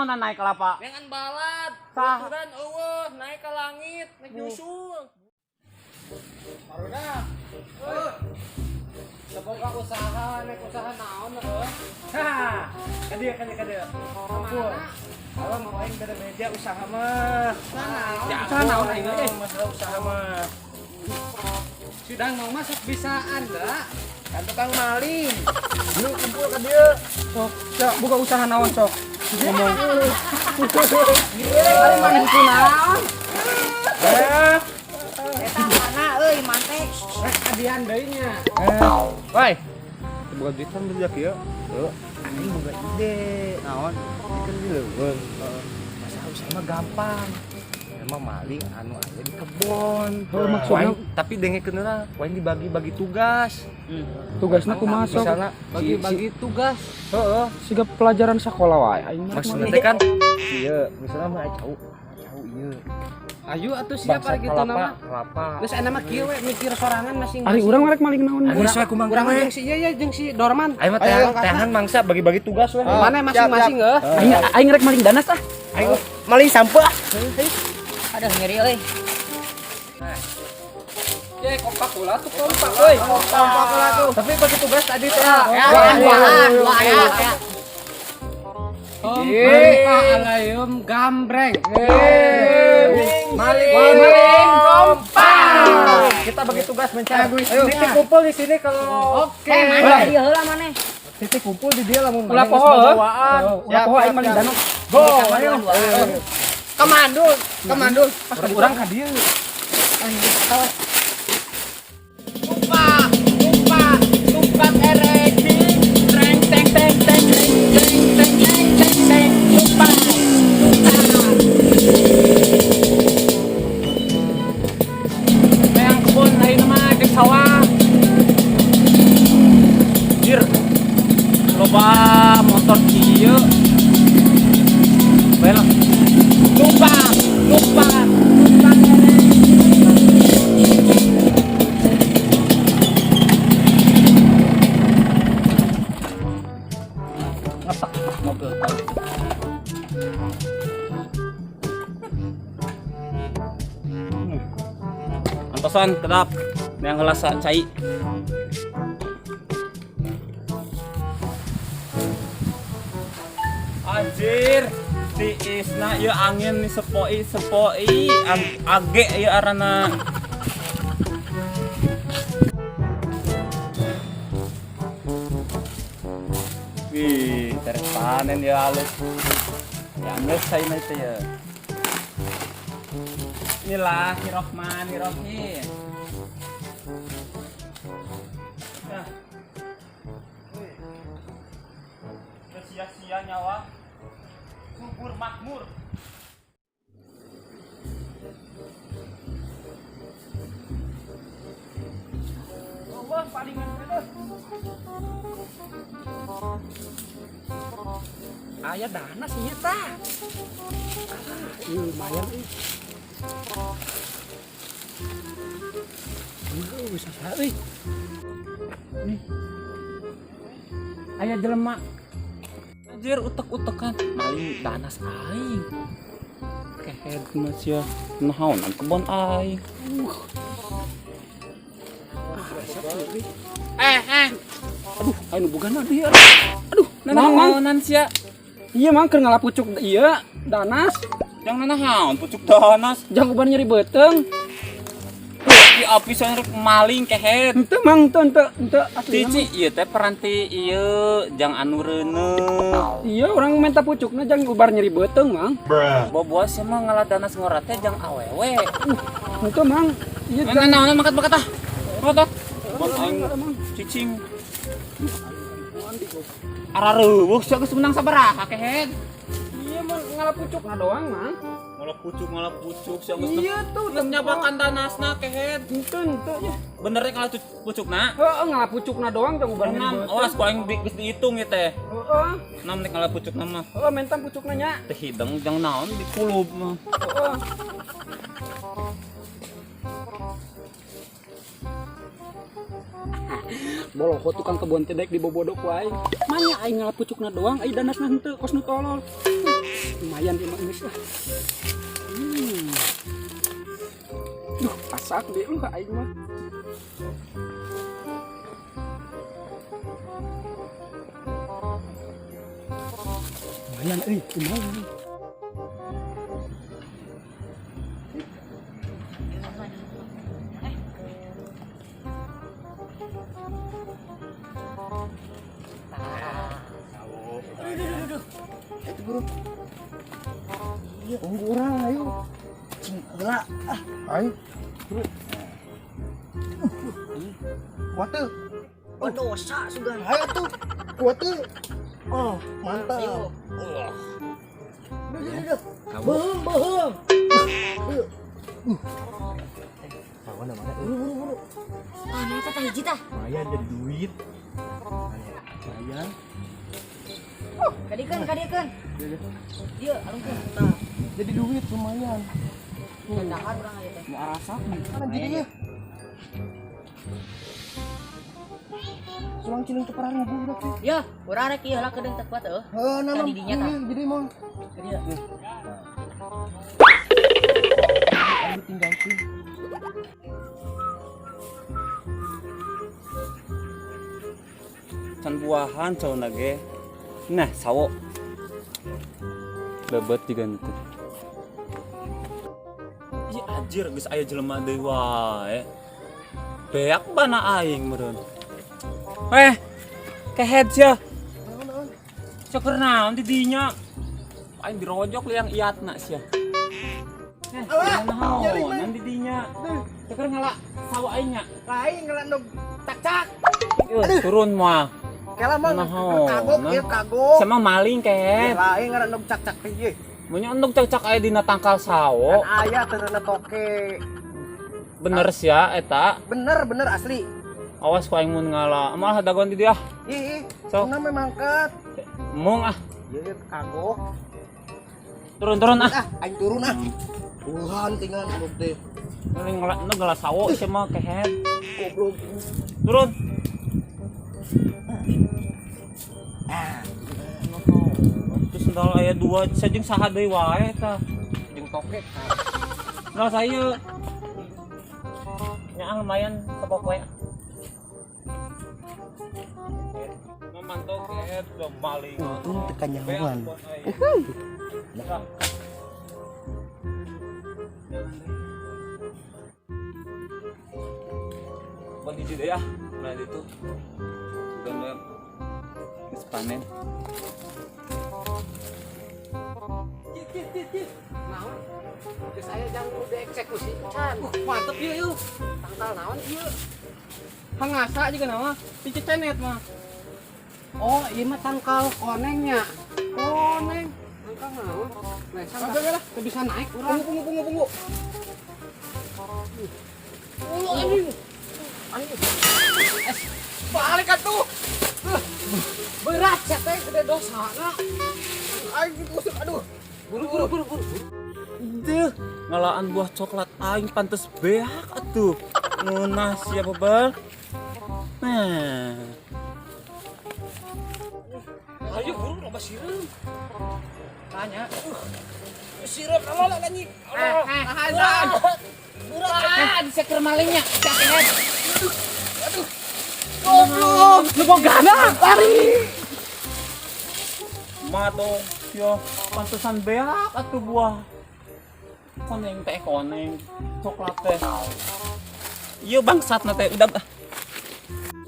naon naik kelapa? Dengan balad. Sah. Ukuran eueuh naik ke langit, naik nyusul. Barudak. Semoga usaha naik usaha naon heuh. Hah, kadieu. Ampun. Kalau mau aing beda-beda usaha mah. Usaha naon aing euy? Masalah usaha mah. Sudah mau masuk bisaan dah. Kan tukang maling. Lu kumpul ka dieu. Sok, buka usaha naon sok. Ngomong. Ari maneh ku naon? Eta mana euy mantek. Rek adian deui nya. Woi. Boga duit kan beujak ieu. Heuh, anjing boga ide. Naon? Bikin di leuweung. Masalah usaha mah gampang. Emang maling anu aya di kebon. Maksudnya Tapi dengekeun heula, poin dibagi-bagi tugas. tugasna kumaha sok? Misalnya Bagi-bagi tugas. heeh, Siga pelajaran sekolah wae aing mah. maksudnya teh kan ieu, misalnya mah cau ieu. Ayo atuh siapa Bangsat gitu nama? kelapa. Terus enak mah kieu we mikir sorangan masing-masing. Ari urang rek maling naon? Geus we kumaha Urang we. jeung si ieu jeung si Dorman. Ayo mah tehan mangsa bagi-bagi tugas we. Mana masing-masing Aing rek maling danas ah. Ayo maling sampah. Aduh ngeri euy. Ye kompak ulah tuh kompak euy. Kompak lah tuh. Tapi bagi tugas tadi teh. Ya. Kompak alayum gambreng. Maling kompak. Kita bagi tugas mencari. Ayo titik kumpul di sini kalau Oke. Mana dia heula maneh. titik kumpul di dia lamun Ulah maling poho, geus bawaan. Ulah poho aing maling danas. Go, ayo. Kemandul. Urang ka dieu. Tumpak erejing. Treng teng teng teng teng. Tumpak. Yang kebun lain mah di sawah. Jir. Loba motor kieu. Belok. Tumpak. Mobil tau. Antosan kedap yang ngelasa cai. Anjir, tiisna ieu angin nih sepoi age ieu arana. Wih, tarik panen ya halus. Ya ngesai nanti ya. Bismillahirrahmanirrahim. Nah. Wih. Sia-sia nyawa. Subur makmur. Allah palingan bener. Aya dana sih eta. Lumayan nih. Bisa sekali. Nih. Aya jelema. Anjir utek-utekan maling danas aing. Kehead na siya. Nahaon ang kebon aing. Aduh, ayo bukan na dia. Aduh, nanahaonan siya. Iya mang keur ngalapucuk iya danas. Yang nanahaon pucuk danas. Jang uban nyeri beuteng. Di apisan rek maling kehead. Henteu mang henteu asli. Cici ieu teh peranti ieu jang anu reuneu. Iya urang minta pucukna jang ubar nyeri beuteng mang. Boboas sih mah ngaladanas ngora teh jang awewe. Henteu mang. Ieu nanaon makat-makat ah. Makat. Bon aing cicing. Arareueuh sia geus menang sabaraha kehead. Iya mah ngalapucukna doang mang. Ngalapucuk sia geus. Iya tuh nyabakan danasna kehead. Henteu nya. Bener rek ngalapucukna? Heeh ngalapucukna doang jang ubar nyeri beuteng. Awas ku aing geus diitung ieu teh. Heeh. Nam rek ngalapucukna mah. Heeh mentam pucukna nya. Teh hideng jang naon di kulub mah. Heeh. Boloho tukang kebun teh daek dibobodok wae. Manya aing ngalapucukna doang, ai danasna henteu kos nu tolol. Lumayan di mah geus lah. Duh, pasak deh lu ka aing mah. Lumayan lumayan. Itu buru. Iya, tunggu orang ayo. Cing heula. Ayo. Buru. Kuat tuh. Oh dosa sugan. Ayo tuh. Kuat tuh. Oh, mantap. Ayo. Duh. Behum. Kawan mana? Buru. Ah, nyata tah hiji tah. Lumayan jadi duit. Lumayan. Kadiekeun. Ieu alungkeun tah. Jadi duit lumayan. Kendahan urang aya teh. Mau arasa Kan jadinya. Sulang ciling tukeran 1000 berarti. Ya, urang rek ieu lah kedeung teh kuat heuh. Nanam Di dinya tah. jadi mau. Ka dieu. Ayo tinggalin. can buahan cauna ge. Nah, sawo. Lebet juga itu. Ih anjir geus aya jelema deui wae. Beak bana aing meureun. Kehead sia. Ceker naon di dinya? Aing dirojok liang iatna sia. Naon di dinya? Ceker ngala sawo aing nya. Lain ngelandog tak-cak. Turun mah. Kela mah Naon? kagok ieu kagok. Sama maling kehead. Lain ngelandog cak-cak teh ieu. Mun endog cak-cak aya dina tangkal sawo. Aya teureuna toke. Bener sia eta. Bener asli. Awas ku aing mun ngala. Malah dagon di dia. Ih, Sok. sok. Memang ket. Mung ah. Ieu kagok. Turun ah. Aing turun ah. Tuhan tinggal endog teh. Paling ngala sawo sia mah kehead. Goblok. Turun. Terus sendal aya 2 sajeng saha deui wae eta. Jeung toke. Nah saya nya lumayan sepopoe. Memantau kehead maling. Untung tekan nyawan. Buat hiji deh ya, nah itu udah geus panen. Naon? Geus aya jang udah eksekusi. Can. Mantep ieu. Tangkal naon ieu? Hangasa juga nama. Dicenet mah. Oh, ieu mah tangkal konengnya. Koneng. Tangkal naon? Nah, sampai teu bisa naik urang. Tunggu. Anjing. Balik atuh. Berat ya teh gede dosana. Aing kusut aduh. Buru. Deuh, ngalaan buah coklat aing pantes beak atuh. Ngeunah sia bebal. Nah. Ayo buru loba sireum. Tanya. Sireum awal anjing. Hazan. Burak diseker malingnya. Cakehet. Aduh. Goblok. Lu mau gana? Lari. Madong, yo pantesan beak atuh buah. Koneng teh koneng, coklat teh. Ieu bangsatna teh udah.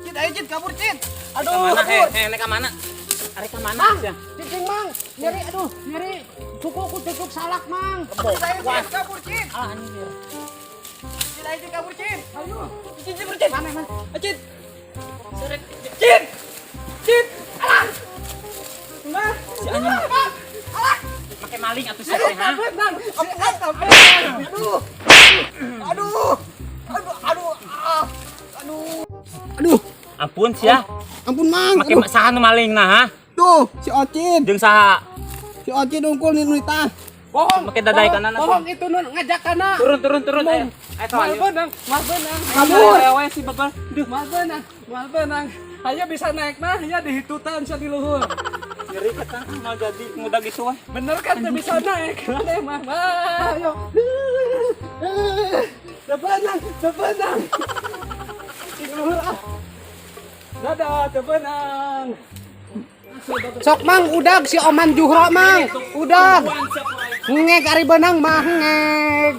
Cid ayo cid kabur cid. Aduh, mana nek ka mana? Are ka mana sia? Cicing mang. Nyeri. Cukup cukup salak mang. Cid ayo cid kabur cid. Ah anjir. Cid ayo cid kabur cid. Ayo. Cicing bercin. Mana? Acit. Seret. Cit. Alah. Nah, si anjing. Pakai maling atuh sia teh ha. Aduh. Ampun sia. Ampun mang. Make saha nu maling nah ha? Tuh si Ocit. Jeung saha? Si Ocit ungkul nih Nita. Bohong. Make daday kana na. Bohong itu nun ngajak kana. Turun. Ayo Mal benang. Kabur. Ayo si babal. Mal benang. Hanya bisa naik nah, ya dihitutan sa di luhur. Nyeri kata mau jadi muda gitu wah. Bener kan teu bisa naik. Mana mah. Ayo. Tebenang. Di luhur ah. Dadah, tebenang. Sok mang udag si Oman Juhra mang. Udag. Ngeg ari benang mah ngeg.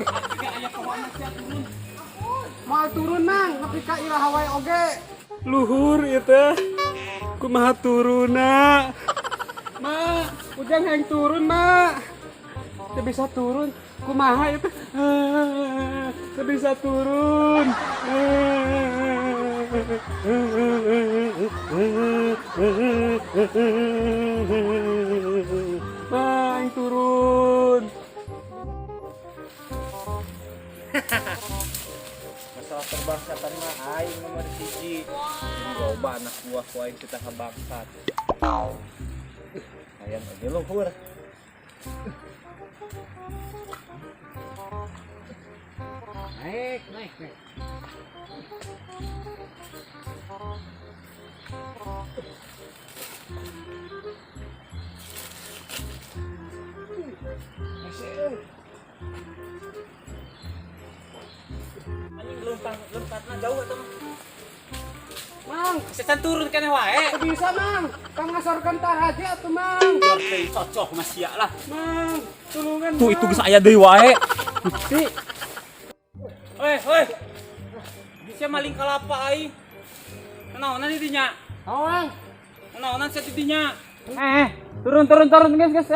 Mal turun mang, nepi ka ira hawai oge. Luhur ieu teh. Kumaha turuna? Ma, ujang hang turun, Ma. Teu bisa turun. Kumaha ieu teh? Teu bisa turun. Ma, hang turun. Masalah terbangsatan mah aing nomor 1. Loba anak buah ku aing kita kabangsat. Hayang aja luhur. Naik. Anjing lompatna jauh eta mah. Mang, Sesan turun kana wae. teu bisa, Mang. Pangasorkan taraje atuh, Mang. Jor teh cocok mah sia lah. Mang, tulungan. Tuh Mang. itu geus aya deui wae. Gusti. Hoi. Bisa maling kalapa aing. Naonan di dinya? Mang. Naonan sia di dinya? Turun guys.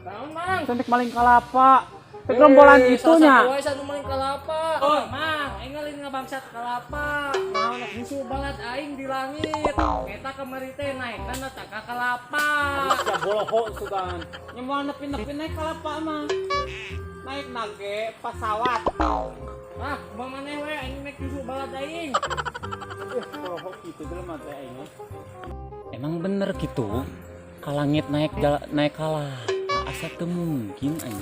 Naon, Mang? Cantik maling kalapa. Teh gerombolan itunya. Satu maling kalapa. Oh. Mang, aing ngalin ngabangsat kalapa. Mau nak musuh banget aing di langit. Eta kemari teh naikna tak ka kalapa. Sia boloho sugan. Nya moal nepi-nepi naik kalapa mah. Naik nage pesawat. Ah, bang maneh we aing naik musuh banget aing. Boloho kitu jelema teh aing. Emang bener gitu. Kalangit naik kalah. Asa teu mungkin aing.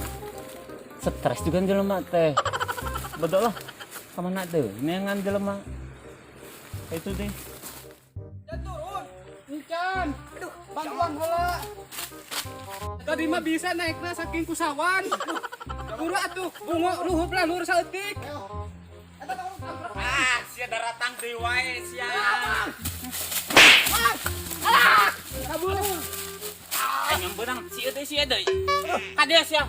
Stres juga jelema teh. Bedo lah. Kamana teh? Neangan jelema. Itu deh. Turun. Ikan. Aduh, bantuan heula. Tadi mah bisa naikna saking kusawan. Buru atuh, bungo luhur lah luhur saeutik. Sia daratang deui wae sia. Kabur. Aing beunang sia deui. Kadea sia.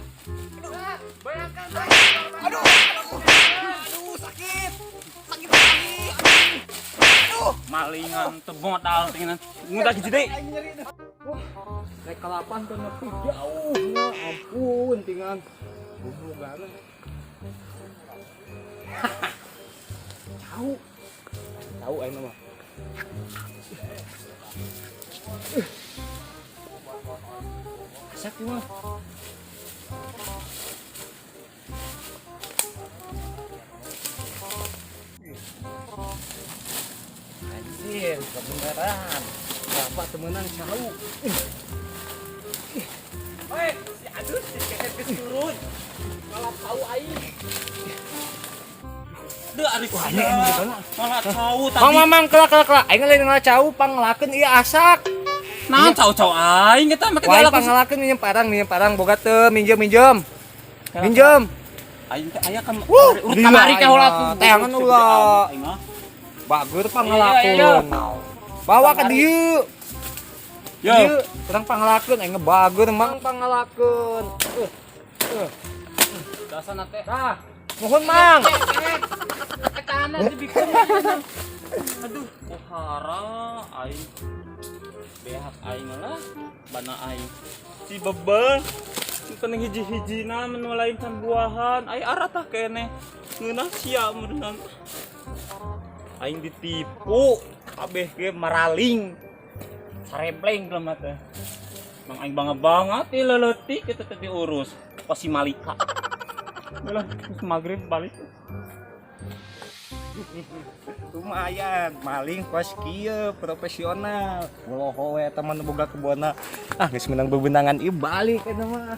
Bayangkan. Malingan teu modal tinggal. Ngudak hiji deui. Naik kalapan tuh nepi jauh na, ampun tinggal. Bugana. Tahu aing mah. Asak mah. Anjir, kebenaran. Bapak temenan jauh. Hei, si Adus dikeket geus turun. Malah tahu aing. Duh, ari sia. Malah tahu tadi. Mang kelak. Aing lain ngacau panglakeun ieu asak. Naon cau-cau aing eta make Wah, galak. panglakeun minjem parang boga teu minjem. Aing teh aya urut Gila, kamari ka heula aing tuh. mah. Teangan ulah. Aing mah. Bagur Iya, panglakeun. Bawa ka dieu. Yo. Dieu urang panglakeun aing bagur mang panglakeun. Dasana teh. Tah, nuhun mang. Ketana dibikeun. Aduh, pohara aing. Behak aing lah, bana aing. Si bebel penting hiji-hijina menulainkan buahan. Ai arah tah kene. Ngeunah sia meureun. Aing ditipu, kabeh ge maraling. Sarebleng jelema teh. Mang aing banget ieu leutik kitu teh diurus. Pas si Malika. Belah magrib balik. Lumayan, maling kos kieu profesional. Woloho we teman boga kebona. Ah geus menang bebenangan ieu balik eta mah.